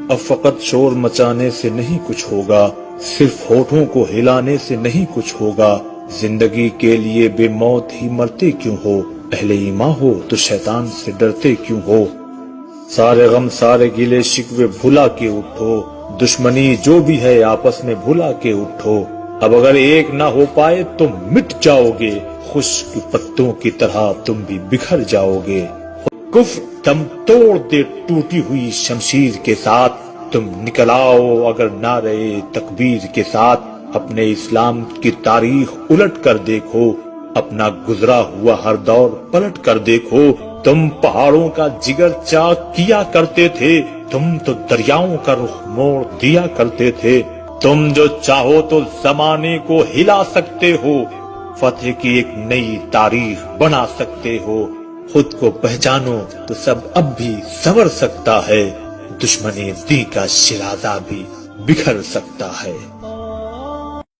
اب فقط شور مچانے سے نہیں کچھ ہوگا، صرف ہونٹوں کو ہلانے سے نہیں کچھ ہوگا۔ زندگی کے لیے بے موت ہی مرتے کیوں ہو، اہل ایمان ہو تو شیطان سے ڈرتے کیوں ہو۔ سارے غم سارے گلے شکوے بھلا کے اٹھو، دشمنی جو بھی ہے آپس میں بھلا کے اٹھو۔ اب اگر ایک نہ ہو پائے تم مٹ جاؤ گے، خشک پتوں کی طرح تم بھی بکھر جاؤ گے۔ کفر دم توڑ دے ٹوٹی ہوئی شمشیر کے ساتھ، تم نکل آؤ اگر نعرے تکبیر کے ساتھ۔ اپنے اسلام کی تاریخ الٹ کر دیکھو، اپنا گزرا ہوا ہر دور پلٹ کر دیکھو۔ تم پہاڑوں کا جگر چاک کیا کرتے تھے، تم تو دریاؤں کا رخ موڑ دیا کرتے تھے۔ تم جو چاہو تو زمانے کو ہلا سکتے ہو، فتح کی ایک نئی تاریخ بنا سکتے ہو۔ خود کو پہچانو تو سب اب بھی سنور سکتا ہے، دشمنی دی کا شیرازہ بھی بکھر سکتا ہے۔